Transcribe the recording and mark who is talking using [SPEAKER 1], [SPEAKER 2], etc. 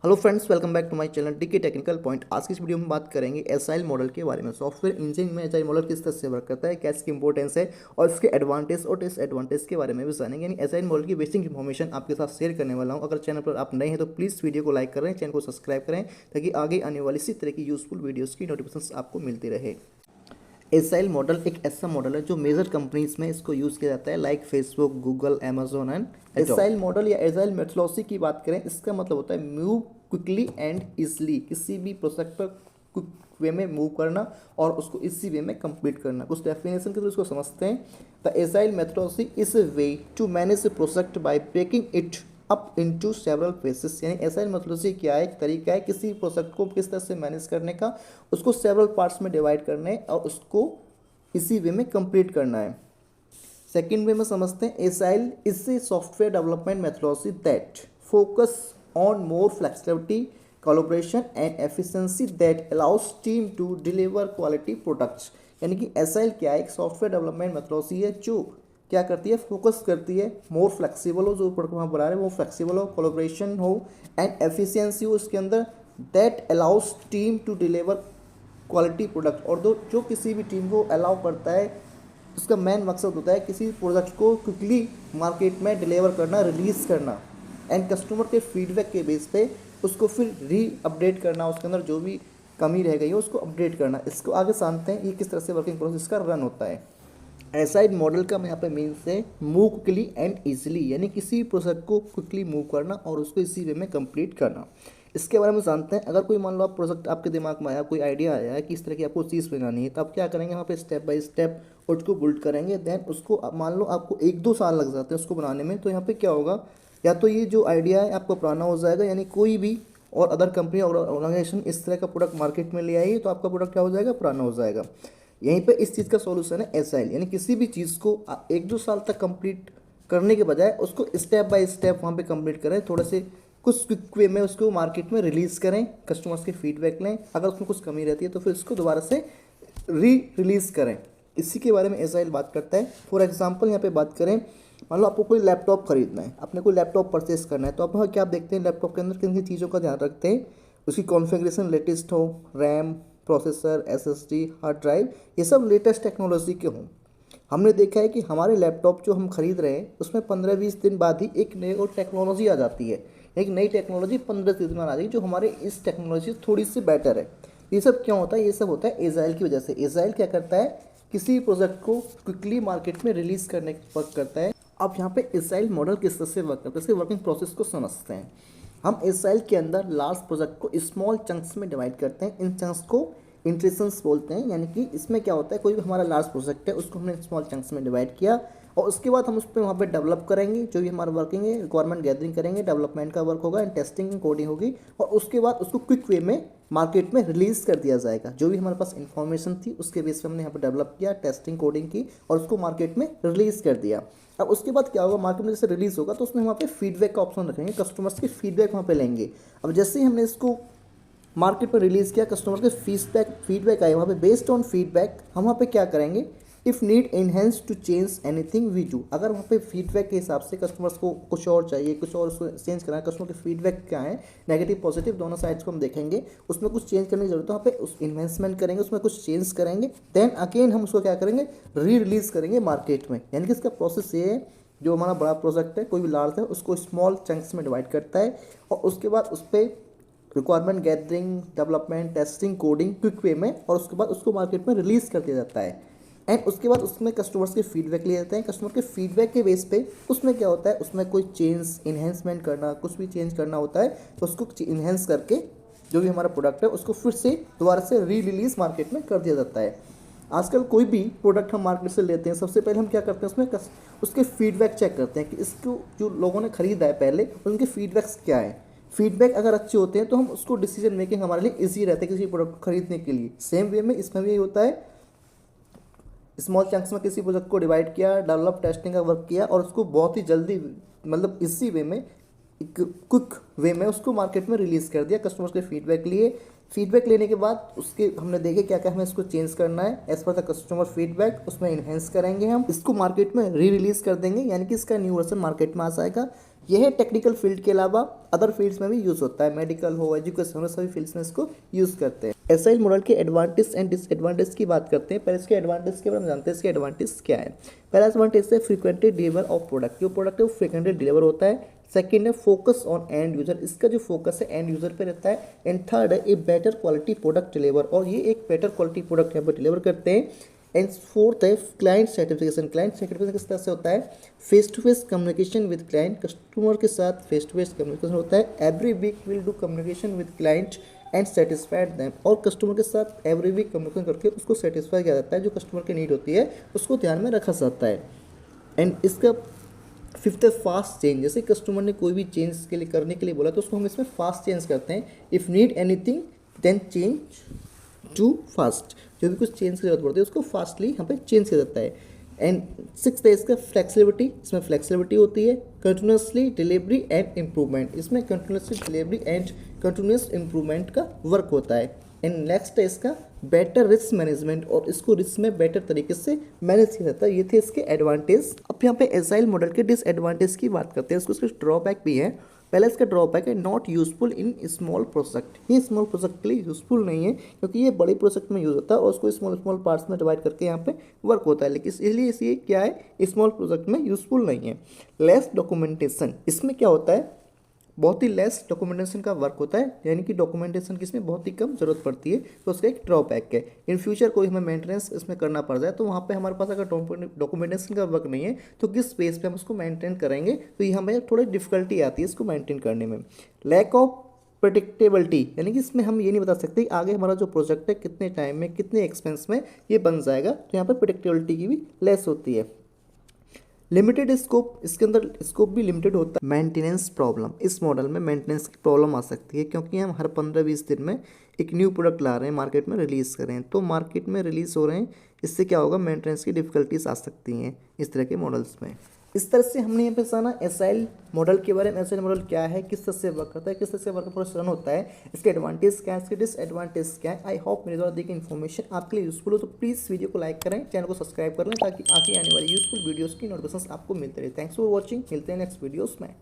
[SPEAKER 1] Hello friends, welcome back to my channel DK technical point. आज की इस video में बात करेंगे एसाइल मॉडल के बारे में। सॉफ्टवेयर इंजीनियरिंग में एसाइल मॉडल किस तरह से वर्क करता है, क्या इसकी इंपॉर्टेंस है और इसके एडवांटेज और डिसएडवांटेज के बारे में भी जानेंगे। यानी एसाइल मॉडल की बेसिक इन्फॉर्मेशन आपके साथ शेयर करने वाला हूं। अगर चैनल पर आप नए हैं तो प्लीज़ वीडियो को लाइक करें, चैनल को सब्सक्राइब करें ताकि आगे आने वाली इसी तरह की यूजफुल वीडियोज़ की नोटिफिकेशन आपको मिलती रहे। एसाइल मॉडल एक ऐसा मॉडल है जो मेजर कंपनीज में इसको यूज़ किया जाता है, like Facebook, Google, Amazon and acyl model या एजाइल मेथोडोलॉजी की बात करें, इसका मतलब होता है मूव क्विकली एंड इजली। किसी भी प्रोजेक्ट पर क्विक वे में मूव करना और उसको इसी वे में कंप्लीट करना। कुछ डेफिनेशन के थ्रू इसको समझते हैं। The agile methodology is a way to manage a project by breaking it up into several phases. यानी एसाइल मेथोडोलॉजी क्या है, एक तरीका है किसी प्रोजेक्ट को किस तरह से मैनेज करने का, उसको सेवरल पार्ट्स में डिवाइड करने और उसको इसी वे में कंप्लीट करना है। सेकेंड वे में समझते हैं, agile is a software development methodology that focus on more flexibility, collaboration and efficiency that allows team to deliver quality products. यानी कि एसाइल क्या है, एक सॉफ्टवेयर डेवलपमेंट मेथोडोलॉजी है जो क्या करती है, फोकस करती है, मोर फ्लेक्सिबल हो, जो प्रोडक्ट वहाँ बना रहे हैं वो फ्लेक्सिबल हो, कोलैबोरेशन हो एंड एफिशिएंसी हो उसके अंदर, that allows team to deliver quality product. और जो किसी भी टीम को अलाउ करता है, उसका मेन मकसद होता है किसी प्रोडक्ट को क्विकली मार्केट में डिलीवर करना, रिलीज़ करना एंड कस्टमर के फीडबैक के बेस पे उसको फिर री अपडेट करना, उसके अंदर जो भी कमी रह गई है उसको अपडेट करना। इसको आगे जानते हैं ये किस तरह से वर्किंग प्रोसेस का रन होता है। एसाइड मॉडल का मैं यहाँ पे मीन्स है मूव क्विकली एंड ईजिली, यानी किसी प्रोजेक्ट को क्विकली मूव करना और उसको इसी वे में कंप्लीट करना। इसके बारे में जानते हैं। अगर कोई मान लो आप प्रोजेक्ट आपके दिमाग में आया, कोई आइडिया आया है कि इस तरह की आपको चीज़ बनानी है, तो आप क्या करेंगे, वहाँ पे स्टेप बाय स्टेप उसको बिल्ड करेंगे। देन उसको मान लो आपको 1-2 साल लग जाते हैं उसको बनाने में, तो यहाँ पे क्या होगा, या तो ये जो आइडिया है आपका पुराना हो जाएगा, यानी कोई भी और अदर कंपनी और ऑर्गेनाइजेशन इस तरह का प्रोडक्ट मार्केट में ले आई तो आपका प्रोडक्ट क्या हो जाएगा, पुराना हो जाएगा। यहीं पे इस चीज़ का सॉल्यूशन है एसाइल, यानी किसी भी चीज़ को 1-2 साल तक कंप्लीट करने के बजाय उसको स्टेप बाय स्टेप वहाँ पे कंप्लीट करें, थोड़े से कुछ क्विक वे में उसको मार्केट में रिलीज़ करें, कस्टमर्स के फीडबैक लें, अगर उसमें कुछ कमी रहती है तो फिर उसको दोबारा से रिलीज़ करें। इसी के बारे में एजाइल बात करता है। फॉर एग्जांपल यहाँ पे बात करें, मान लो आपको कोई लैपटॉप खरीदना है, आपने कोई लैपटॉप परचेस करना है, तो आप क्या देखते हैं, लैपटॉप के अंदर किन किन चीज़ों का ध्यान रखते हैं, उसकी कॉन्फ़िगरेशन लेटेस्ट हो, RAM, processor, SSD, hard drive, ये सब लेटेस्ट टेक्नोलॉजी के हों। हमने देखा है कि हमारे लैपटॉप जो हम खरीद रहे हैं उसमें 15-20 दिन बाद ही एक नई और टेक्नोलॉजी आ जाती है। एक नई टेक्नोलॉजी 15 दिन बाद आ जाएगी जो हमारे इस टेक्नोलॉजी से थोड़ी सी बेटर है। ये सब क्यों होता है, ये सब होता है एजाइल की वजह से। एजाइल क्या करता है, किसी प्रोजेक्ट को क्विकली मार्केट में रिलीज़ करने का वर्क करता है। अब यहाँ पे एजाइल मॉडल किस तरह से वर्क करता है, इसके वर्किंग प्रोसेस को समझते हैं। हम एजाइल के अंदर लार्ज प्रोजेक्ट को स्मॉल चंक्स में डिवाइड करते हैं। इन चंक्स को इंट्रेंस बोलते हैं। यानी कि इसमें क्या होता है, कोई भी हमारा लार्ज प्रोजेक्ट है उसको हमने स्मॉल चंक्स में डिवाइड किया और उसके बाद हम उस पर वहाँ पे डेवलप करेंगे, जो भी हमारा वर्किंग है, रिक्वायरमेंट गैदरिंग करेंगे, डेवलपमेंट का वर्क होगा एंड टेस्टिंग कोडिंग होगी और उसके बाद उसको क्विक वे में मार्केट में रिलीज़ कर दिया जाएगा। जो भी हमारे पास इन्फॉर्मेशन थी उसके बेस पर हमने यहाँ पर डेवलप किया, टेस्टिंग कोडिंग की और उसको मार्केट में रिलीज़ कर दिया। अब उसके बाद क्या होगा, मार्केट में जैसे रिलीज़ होगा तो उसमें वहाँ पे फीडबैक का ऑप्शन रखेंगे, कस्टमर्स के फीडबैक वहाँ पे लेंगे। अब जैसे ही हमने इसको मार्केट पर रिलीज़ किया, कस्टमर के फीडबैक आए, वहाँ पे बेस्ड ऑन फीडबैक हम वहाँ पे क्या करेंगे, if need enhance to change anything we do. अगर वहाँ पे फीडबैक के हिसाब से कस्टमर्स को कुछ और चाहिए, कुछ और उसको चेंज करना है, कस्टमर के फीडबैक क्या है, नेगेटिव पॉजिटिव दोनों साइड्स को हम देखेंगे, उसमें कुछ चेंज करने की जरूरत है, वहाँ पे उस इन्वेस्टमेंट करेंगे, उसमें कुछ चेंज करेंगे, देन अगेन हम उसको क्या करेंगे, री रिलीज़ करेंगे मार्केट में। यानी कि इसका प्रोसेस ये है, जो हमारा बड़ा प्रोजेक्ट है, कोई भी लार्ज है, उसको स्मॉल चंक्स में डिवाइड करता है और उसके बाद उस पर requirement gathering, development, testing, coding quick way में और उसके बाद उसको मार्केट में रिलीज़ कर दिया जाता है। एंड उसके बाद उसमें कस्टमर्स के फीडबैक लिए जाते हैं। कस्टमर के फीडबैक के बेस पे उसमें क्या होता है, उसमें कोई चेंज, इन्हेंसमेंट करना, कुछ भी चेंज करना होता है तो उसको इन्हेंस करके जो भी हमारा प्रोडक्ट है उसको फिर से दोबारा से री रिलीज़ मार्केट में कर दिया जाता है। आजकल कोई भी प्रोडक्ट हम मार्केट से लेते हैं, सबसे पहले हम क्या करते हैं, उसमें उसके फीडबैक चेक करते हैं कि इसको जो लोगों ने खरीदा है पहले उनके फीडबैक्स क्या है। फीडबैक अगर अच्छे होते हैं तो हम उसको डिसीजन मेकिंग हमारे लिए इजी रहता है किसी प्रोडक्ट को खरीदने के लिए। सेम वे में इसमें भी यही होता है, स्मॉल चंक्स में किसी प्रोजेक्ट को डिवाइड किया, डेवलप, टेस्टिंग का वर्क किया और उसको बहुत ही जल्दी, मतलब इसी वे में, एक क्विक वे में उसको मार्केट में रिलीज़ कर दिया, कस्टमर्स के फीडबैक लिए। फीडबैक लेने के बाद उसके हमने देखे क्या क्या हमें इसको चेंज करना है as per the customer feedback, उसमें इन्हेंस करेंगे, हम इसको मार्केट में री रिलीज़ कर देंगे, यानी कि इसका न्यू वर्जन मार्केट में आ जाएगा। यह टेक्निकल फील्ड के अलावा अदर फील्ड्स में भी यूज़ होता है, मेडिकल हो, एजुकेशन हो, सभी फील्ड्स में इसको यूज़ करते हैं। एसाइल मॉडल के एडवांटेज एंड डिसएडवांटेज की बात करते हैं। पहले इसके एडवांटेज के बारे में जानते हैं इसके एडवांटेज क्या है। पहला एडवांटेज है फ्रीक्वेंटली डिलीवर ऑफ प्रोडक्ट, जो प्रोडक्ट है वो फ्रीक्वेंटली डिलीवर होता है। सेकंड है फोकस ऑन एंड यूजर, इसका जो फोकस है एंड यूजर पे रहता है। एंड थर्ड है a better quality product deliver, और ये एक बेटर क्वालिटी प्रोडक्ट यहाँ पर डिलीवर करते हैं। एंड फोर्थ है क्लाइंट सर्टिफिकेशन। क्लाइंट सर्टिफिकेशन किस तरह से होता है, face to face communication with client, customer के साथ फेस टू फेस कम्युनिकेशन होता है। Every week will do communication with client and satisfied them, और कस्टमर के साथ एवरी वीक कम्युनिकेशन करके उसको सेटिस्फाई किया जाता है, जो कस्टमर की नीड होती है उसको ध्यान में रखा जाता है। एंड इसका फिफ्थ है फास्ट चेंज, जैसे कस्टमर ने कोई भी चेंज के लिए करने के लिए बोला तो उसको हम इसमें फास्ट चेंज करते हैं। If need anything then change to fast, जो भी कुछ चेंज की जरूरत पड़ती है उसको फास्टली यहाँ पे चेंज किया जाता है। एंड सिक्स्थ है इसका फ्लेक्सिबिलिटी, इसमें फ्लेक्सिबिलिटी होती है। कंटिन्यूसली डिलीवरी एंड इम्प्रूवमेंट, इसमें continuously delivery and continuous improvement का वर्क होता है। एंड नेक्स्ट है इसका बेटर रिस्क मैनेजमेंट, और इसको रिस्क में बेटर तरीके से मैनेज किया जाता है। ये थे इसके एडवांटेज। अब यहाँ पे एजाइल मॉडल के डिसएडवांटेज की बात करते हैं, इसको ड्रॉबैक भी है। पहले इसका ड्रॉबैक है not useful in small project, ये स्मॉल प्रोजेक्ट के लिए यूजफुल नहीं है, क्योंकि ये बड़े प्रोजेक्ट में यूज होता है और उसको स्मॉल स्मॉल पार्ट्स में डिवाइड करके यहाँ पे वर्क होता है, लेकिन इसलिए इसे क्या है स्मॉल प्रोजेक्ट में यूजफुल नहीं है। लेस डॉक्यूमेंटेशन, इसमें क्या होता है बहुत ही लेस डॉक्यूमेंटेशन का वर्क होता है, यानी कि डॉक्यूमेंटेशन की इसमें बहुत ही कम जरूरत पड़ती है, तो उसका एक ड्रॉबैक है। इन फ्यूचर कोई हमें मेंटेनेंस इसमें करना पड़ जाए तो वहाँ पे हमारे पास अगर डॉक्यूमेंटेशन का वर्क नहीं है तो किस बेस पे हम उसको मेंटेन करेंगे, तो ये हमें थोड़ी डिफिकल्टी आती है इसको मेंटेन करने में। लैक ऑफ प्रेडिक्टेबिलिटी, यानी कि इसमें हम ये नहीं बता सकते आगे हमारा जो प्रोजेक्ट है कितने टाइम में कितने एक्सपेंस में ये बन जाएगा, तो यहाँ पर प्रेडिक्टेबिलिटी की भी लेस होती है। लिमिटेड स्कोप, इसके अंदर स्कोप भी लिमिटेड होता है। मेंटेनेंस प्रॉब्लम, इस मॉडल में मेंटेनेंस की प्रॉब्लम आ सकती है, क्योंकि हम हर 15-20 दिन में एक न्यू प्रोडक्ट ला रहे हैं, मार्केट में रिलीज़ कर रहे हैं, तो मार्केट में रिलीज़ हो रहे हैं, इससे क्या होगा मेंटेनेंस की डिफिकल्टीज आ सकती हैं इस तरह के मॉडल्स में। इस तरह से हमने यहाँ पे जाना एसाइल मॉडल के बारे में। एसाइल मॉडल क्या है, किस तरह से वर्क करता है, किस तरह से वर्क प्रोसेस रन होता है, इसके एडवांटेज क्या है, इसके डिसएडवांटेज क्या है। आई होप मेरे द्वारा दी गई इन्फॉर्मेशन आपके लिए यूजफुल हो, तो प्लीज़ वीडियो को लाइक करें, चैनल को सब्सक्राइब कर लें, ताकि आगे आने वाली यूजफुल वीडियोज़ की नोटिफिकेशन आपको मिलते रहे। थैंक्स फॉर वॉचिंग, मिलते हैं नेक्स्ट वीडियोज़ में।